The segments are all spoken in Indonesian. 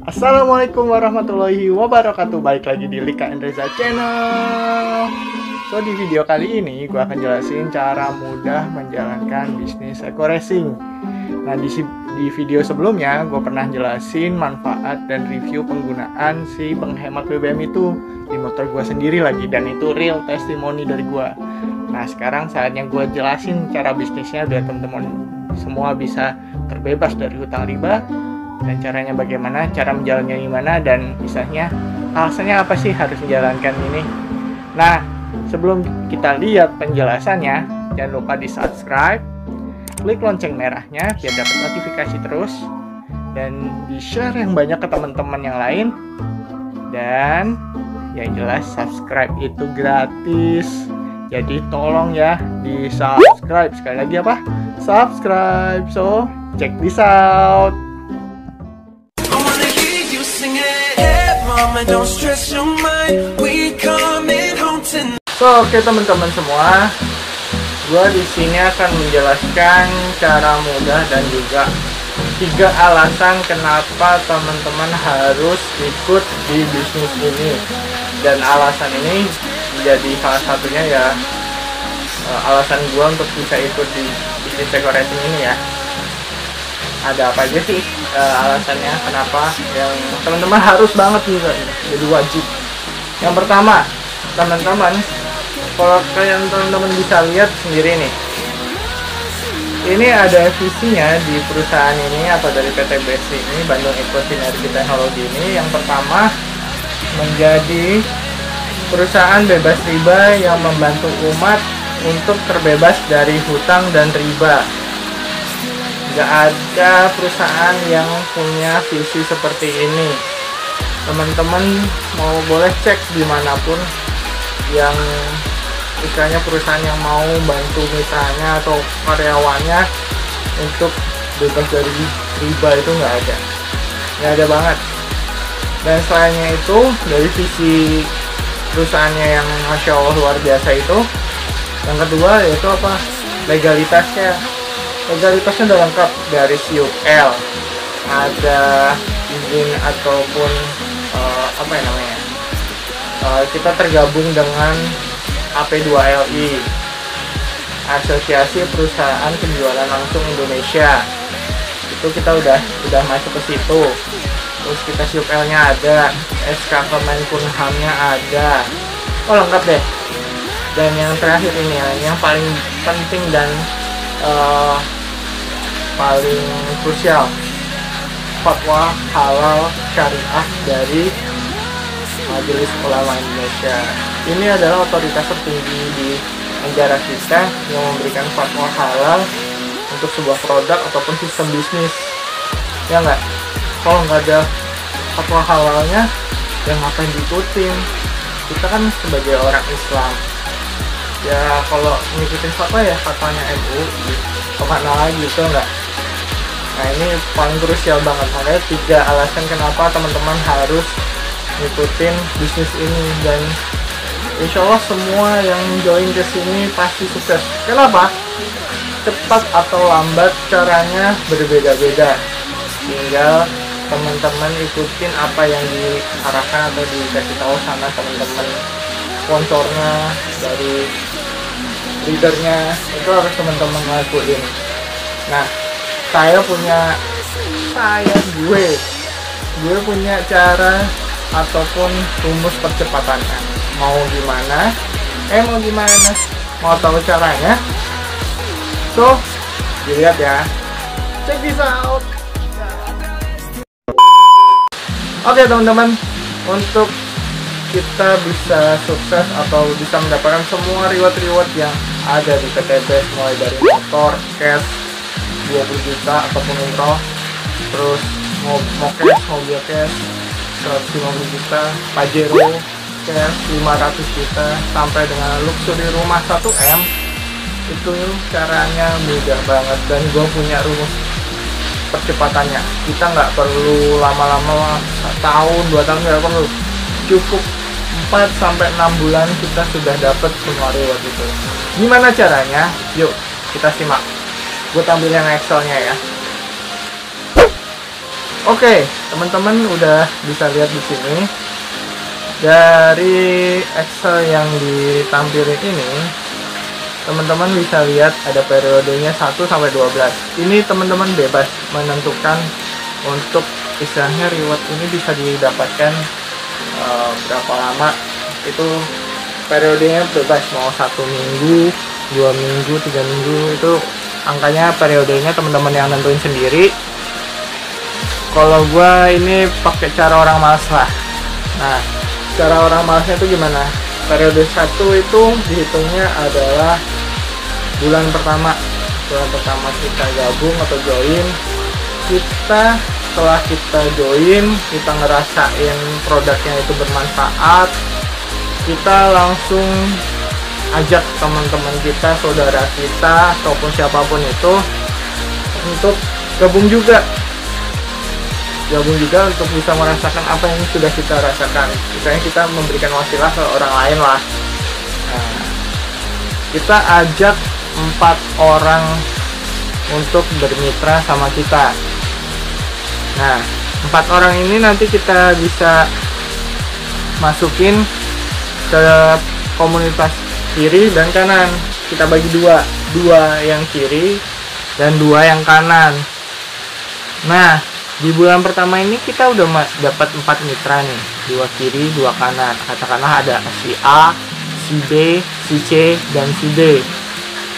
Assalamualaikum warahmatullahi wabarakatuh. Balik lagi di Lika and Reza Channel. So di video kali ini gue akan jelasin cara mudah menjalankan bisnis eco racing. Nah di video sebelumnya gue pernah jelasin manfaat dan review penggunaan si penghemat BBM itu di motor gue sendiri lagi, dan itu real testimoni dari gue. Nah sekarang saatnya gue jelasin cara bisnisnya biar teman-teman semua bisa terbebas dari hutang riba, dan caranya bagaimana, cara menjalannya gimana, dan misalnya alasannya apa sih harus menjalankan ini. Nah sebelum kita lihat penjelasannya, jangan lupa di subscribe, klik lonceng merahnya biar dapat notifikasi terus, dan di share yang banyak ke teman-teman yang lain. Dan yang jelas subscribe itu gratis, jadi tolong ya di subscribe. Sekali lagi apa? Subscribe. So check this out. So oke teman-teman semua, gue di sini akan menjelaskan cara mudah dan juga 3 alasan kenapa teman-teman harus ikut di bisnis ini. Dan alasan ini menjadi salah satunya ya alasan gue untuk bisa ikut di bisnis eco racing ini ya. Ada apa aja sih alasannya kenapa yang teman-teman harus banget juga, jadi wajib. Yang pertama, teman-teman, kalau kalian teman-teman bisa lihat sendiri nih, ini ada visinya di perusahaan ini atau dari PT BSC ini, Bandung Eco Sinergi Teknologi ini. Yang pertama, menjadi perusahaan bebas riba yang membantu umat untuk terbebas dari hutang dan riba. Gak ada perusahaan yang punya visi seperti ini. Teman-teman mau boleh cek dimanapun yang istilahnya perusahaan yang mau bantu misalnya atau karyawannya untuk bebas dari riba, itu nggak ada banget. Dan selainnya itu, dari visi perusahaannya yang Masya Allah luar biasa itu, yang kedua yaitu apa? Legalitasnya udah lengkap, dari CUL, ada izin ataupun kita tergabung dengan AP2LI, Asosiasi Perusahaan Penjualan Langsung Indonesia. Itu kita udah masuk ke situ. Terus kita CUL-nya ada, SK Kemenkumhamnya ada. Oh lengkap deh. Dan yang terakhir ini yang paling penting dan paling krusial, fatwa halal syariah dari Majelis Ulama Indonesia. Ini adalah otoritas tertinggi di negara kita yang memberikan fatwa halal untuk sebuah produk ataupun sistem bisnis. Ya nggak? Kalau nggak ada fatwa halalnya, ya ngapain diikutin? Kita kan sebagai orang Islam, ya kalau ngikutin fatwa ya fatwanya MUI, kemana lagi gitu nggak? Nah ini paling krusial banget. Makanya 3 alasan kenapa teman-teman harus ngikutin bisnis ini, dan insya Allah semua yang join ke sini pasti sukses. Kenapa? Cepat atau lambat caranya berbeda-beda. Tinggal teman-teman ikutin apa yang diarahkan atau dikasih tahu sama teman-teman sponsornya, dari leadernya, itu harus teman-teman lakuin. Nah, gue punya cara ataupun rumus percepatannya. Mau gimana? Mau tahu caranya? So, dilihat ya. Check this out. Oke teman-teman, untuk kita bisa sukses atau bisa mendapatkan semua reward yang ada di PTB, mulai dari motor, cash 20 juta ataupun umroh, terus mobil cash 150 juta, Pajero cash 500 juta, sampai dengan luxury rumah 1M, itu caranya mudah banget. Dan gue punya rumus percepatannya. Kita nggak perlu lama-lama, tahun 2 tahun nggak perlu, cukup 4-6 bulan kita sudah dapat semua reward itu. Gimana caranya? Yuk kita simak. Gue tampil yang Excelnya ya. Oke, teman-teman udah bisa lihat di sini dari Excel yang ditampilkan ini, teman-teman bisa lihat ada periodenya 1 sampai 12. Ini teman-teman bebas menentukan untuk istilahnya reward ini bisa didapatkan berapa lama. Itu periodenya bebas, mau 1 minggu, 2 minggu, 3 minggu, itu angkanya periodenya teman-teman yang nentuin sendiri. Kalau gua ini pakai cara orang malas lah. Nah, cara orang malasnya itu gimana? Periode 1 itu dihitungnya adalah bulan pertama. Bulan pertama kita gabung atau join. Setelah kita join, kita ngerasain produknya itu bermanfaat, kita langsung ajak teman-teman kita, saudara kita, ataupun siapapun itu untuk gabung juga untuk bisa merasakan apa yang sudah kita rasakan. Misalnya kita memberikan wasilah ke orang lain lah. Nah, kita ajak 4 orang untuk bermitra sama kita. Nah, 4 orang ini nanti kita bisa masukin ke komunitas kiri dan kanan. Kita bagi dua yang kiri dan 2 yang kanan. Nah, di bulan pertama ini kita udah dapat 4 mitra nih, 2 kiri, 2 kanan. Katakanlah ada si A, si B, si C, dan si D.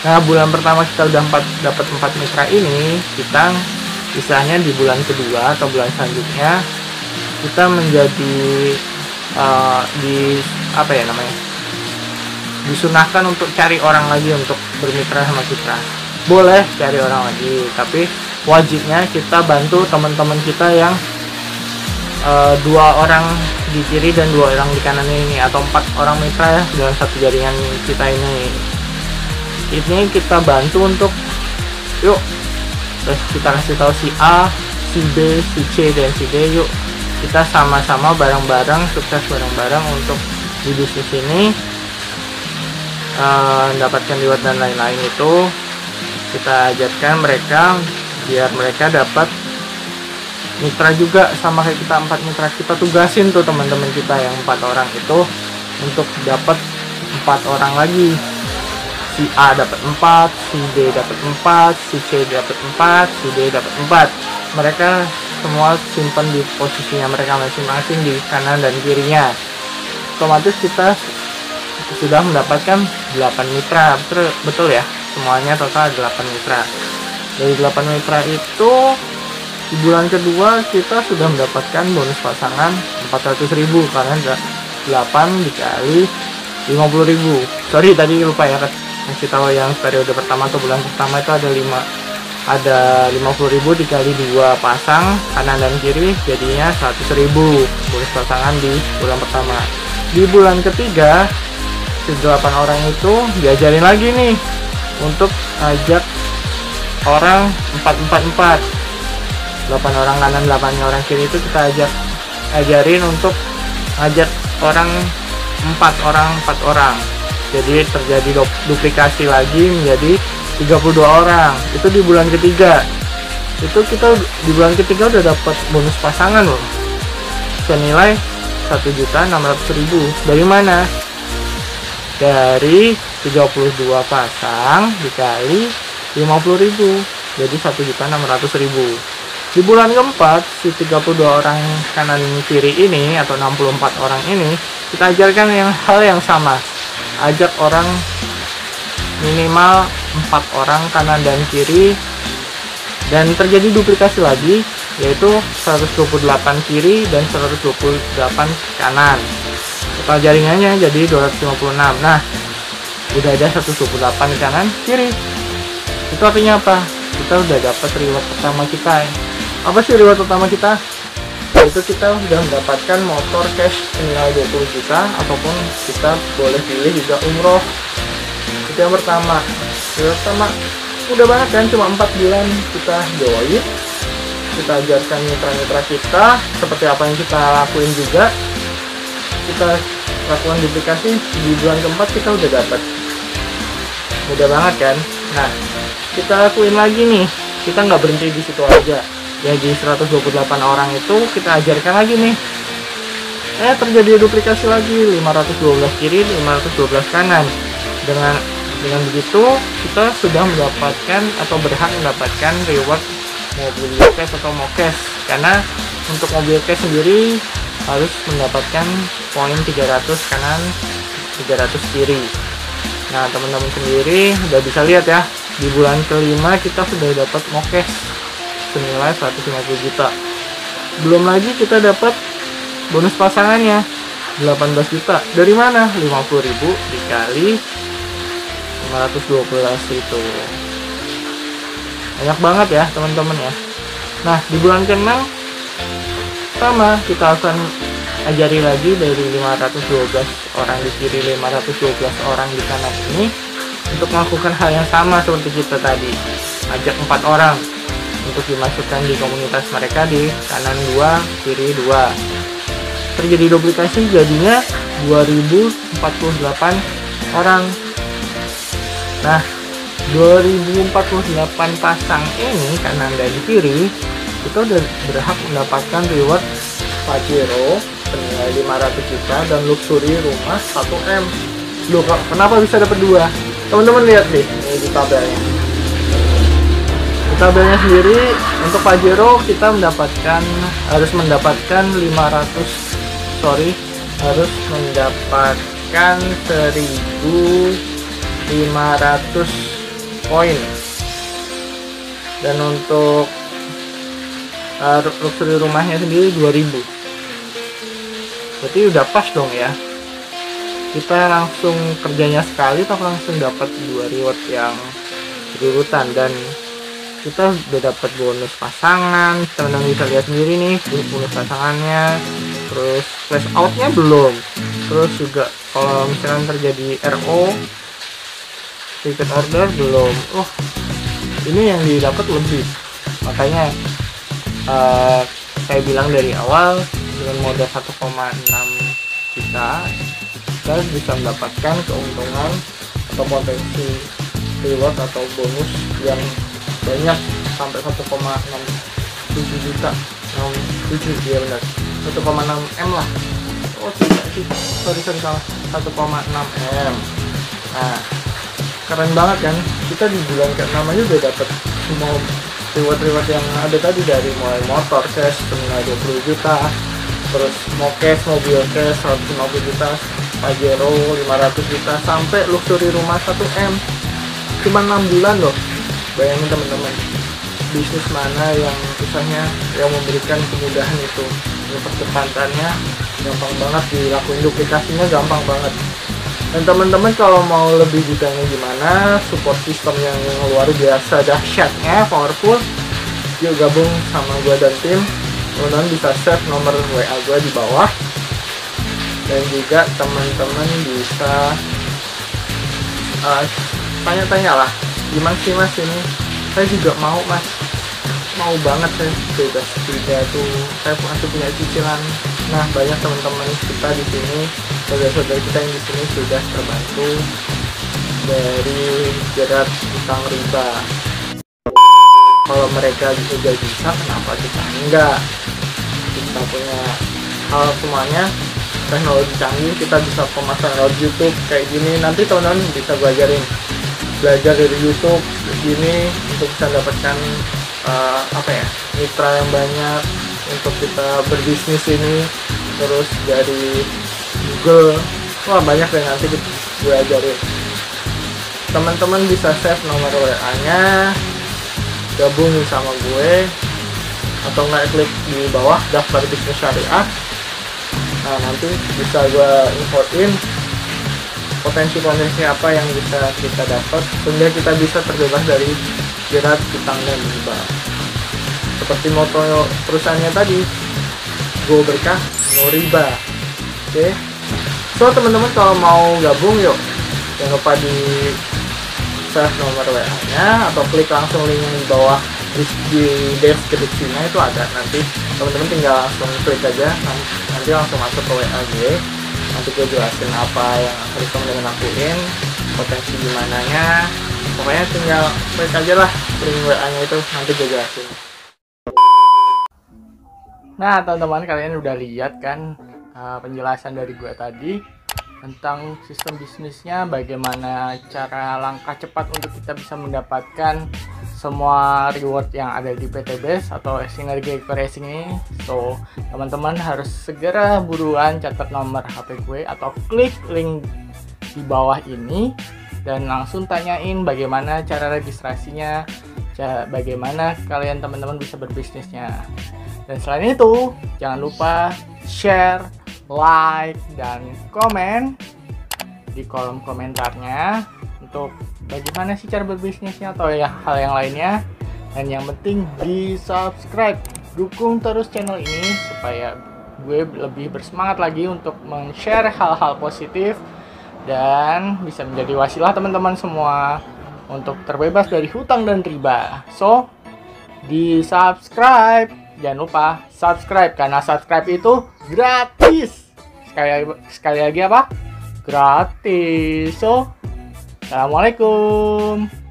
Nah, bulan pertama kita udah dapat 4 mitra ini, kita istilahnya di bulan kedua atau bulan selanjutnya kita menjadi disunahkan untuk cari orang lagi untuk bermitra sama kita. Boleh cari orang lagi, tapi wajibnya kita bantu teman-teman kita yang 2 orang di kiri dan 2 orang di kanan ini, atau 4 orang mitra ya dalam satu jaringan kita ini. Ini kita bantu untuk yuk, terus kita kasih tahu si A, si B, si C, dan si D, yuk kita sama-sama bareng-bareng, sukses bareng-bareng untuk di bisnis ini, mendapatkan reward dan lain-lain. Itu kita ajarkan mereka biar mereka dapat mitra juga sama kayak kita, 4 mitra. Kita tugasin tuh teman-teman kita yang 4 orang itu untuk dapat 4 orang lagi. Si A dapat 4, si D dapat 4, si C dapat 4, si D dapat 4. Mereka semua simpan di posisinya mereka masing-masing di kanan dan kirinya. Otomatis kita sudah mendapatkan 8 mitra. Betul ya? Semuanya total 8 mitra. Dari 8 mitra itu di bulan kedua kita sudah mendapatkan bonus pasangan 400.000 karena 8 dikali 50.000. Sorry tadi lupa ya kasih tahu yang periode pertama atau bulan pertama itu ada 50.000 dikali 2 pasang kanan dan kiri, jadinya 100.000 bonus pasangan di bulan pertama. Di bulan ketiga 8 orang itu diajarin lagi nih untuk ajak orang 4 8 orang kanan, 8 orang kiri itu kita ajarin untuk ajak orang 4 orang. Jadi terjadi duplikasi lagi menjadi 32 orang. Itu di bulan ketiga. Itu kita di bulan ketiga udah dapat bonus pasangan loh, senilai 1.600.000. Dari mana? Dari 32 pasang dikali 50.000, jadi 1.600.000. Di bulan keempat, si 32 orang kanan kiri ini atau 64 orang ini kita ajarkan hal yang sama. Ajak orang minimal 4 orang kanan dan kiri, dan terjadi duplikasi lagi, yaitu 128 kiri dan 128 kanan. Total jaringannya jadi 256. Nah, udah ada 128 kanan kiri. Itu artinya apa? Kita udah dapat reward pertama kita. Apa sih reward pertama kita? Yaitu kita sudah mendapatkan motor cash senilai 20 juta, ataupun kita boleh pilih juga umroh. Itu yang pertama. Reward pertama udah banget kan, cuma 4 bulan kita join, kita ajarkan mitra-mitra kita seperti apa yang kita lakuin juga, kita lakukan duplikasi. Di bulan keempat kita udah dapat, mudah banget kan. Nah, kita lakuin lagi nih, kita nggak berhenti di situ aja, jadi 128 orang itu kita ajarkan lagi nih, terjadi duplikasi lagi, 512 kiri 512 kanan. Dengan begitu kita sudah mendapatkan atau berhak mendapatkan reward mobil cash atau mokes, karena untuk mobil cash sendiri harus mendapatkan poin 300 kanan 300 kiri. Nah, teman-teman sendiri udah bisa lihat ya, di bulan kelima kita sudah dapat mokes senilai 150 juta. Belum lagi kita dapat bonus pasangannya 18 juta. Dari mana? 50.000 dikali 512 itu. Banyak banget ya teman-teman ya. Nah, di bulan ke-6 sama, kita akan ajari lagi dari 512 orang di kiri 512 orang di kanan ini untuk melakukan hal yang sama seperti kita tadi. Ajak 4 orang untuk dimasukkan di komunitas mereka di kanan 2 kiri 2. Terjadi duplikasi, jadinya 2048 orang. Nah, 2048 pasang ini kanan dan kiri kita udah berhak mendapatkan reward Pajero senilai 500 juta dan luxury rumah 1M. Loh, kenapa bisa dapat 2? Teman-teman lihat deh, ini di tabelnya. Di tabelnya sendiri untuk Pajero kita harus mendapatkan 1.500 poin. Dan untuk luxury rumahnya sendiri 2.000. Berarti udah pas dong ya. Kita langsung kerjanya sekali tapi langsung dapat 2 reward yang berurutan, dan kita udah dapat bonus pasangan. Teman-teman bisa lihat sendiri nih bonus pasangannya. Terus flash outnya belum. Terus juga kalau misalnya terjadi RO repeat order belum. Ini yang didapat lebih. Makanya saya bilang dari awal, dengan modal 1,6 juta kita bisa mendapatkan keuntungan atau potensi reward atau bonus yang banyak sampai 1,67 juta. 7, ya benar, 1,6 M lah. Tidak sih, sorry salah, 1,6 M. Nah, keren banget kan, kita di bulan ke-6 aja udah dapat semua reward yang ada tadi, dari mulai motor cash senilai 20 juta, terus mokes mobil cash 150 juta, Pajero 500 juta, sampai luxury rumah 1M. Cuma 6 bulan loh. Bayangin teman-teman, bisnis mana yang usahanya yang memberikan kemudahan itu. Percepatannya gampang banget dilakuin, duplikasinya gampang banget. Dan teman-teman kalau mau lebih detailnya gimana, support system yang luar biasa dahsyatnya, powerful, yuk gabung sama gue dan tim. Teman-teman bisa save nomor WA gue di bawah, dan juga teman-teman bisa tanya-tanya lah, gimana sih mas ini, saya juga mau mas, mau banget saya bebas tidak tuh, saya masih punya cicilan. Nah, banyak teman-teman kita di sini, saudara-saudara kita yang di sini sudah terbantu dari jerat utang riba. Kalau mereka juga bisa, kenapa kita enggak? Kita punya hal semuanya, teknologi canggih, kita bisa pemasaran lewat YouTube kayak gini. Nanti teman-teman bisa belajar dari YouTube begini untuk bisa dapatkan mitra yang banyak untuk kita berbisnis ini. Terus dari Google, wah banyak yang nanti gue ajarin. Teman-teman bisa save nomor WA nya, gabung sama gue, atau nggak klik di bawah daftar bisnis syariah. Nah, nanti bisa gue infoin potensi apa yang bisa kita dapat sehingga kita bisa terbebas dari jerat utang dan riba. Seperti moto perusahaannya tadi, go berkah no riba. Oke. So teman-teman kalau mau gabung, yuk jangan lupa di save nomor WA nya atau klik langsung link yang di bawah di deskripsinya itu ada. Nanti teman-teman tinggal langsung klik aja, nanti langsung masuk ke WA gue. Nanti gue jelasin apa yang harus teman-teman lakuin, potensi gimana nya, pokoknya tinggal klik aja lah link WA nya itu, nanti gue jelasin. Nah, teman-teman, kalian udah lihat kan penjelasan dari gue tadi tentang sistem bisnisnya, bagaimana cara langkah cepat untuk kita bisa mendapatkan semua reward yang ada di PT Base atau Sinergi Eco Racing ini. So, teman-teman harus segera buruan catat nomor HP gue atau klik link di bawah ini dan langsung tanyain bagaimana cara registrasinya, bagaimana kalian teman-teman bisa berbisnisnya. Dan selain itu, jangan lupa share, like, dan komen di kolom komentarnya untuk bagaimana sih cara berbisnisnya atau ya hal yang lainnya. Dan yang penting di subscribe, dukung terus channel ini supaya gue lebih bersemangat lagi untuk men-share hal-hal positif dan bisa menjadi wasilah teman-teman semua untuk terbebas dari hutang dan riba. So, di subscribe, jangan lupa subscribe karena subscribe itu gratis. Sekali lagi apa? Gratis. So, assalamualaikum.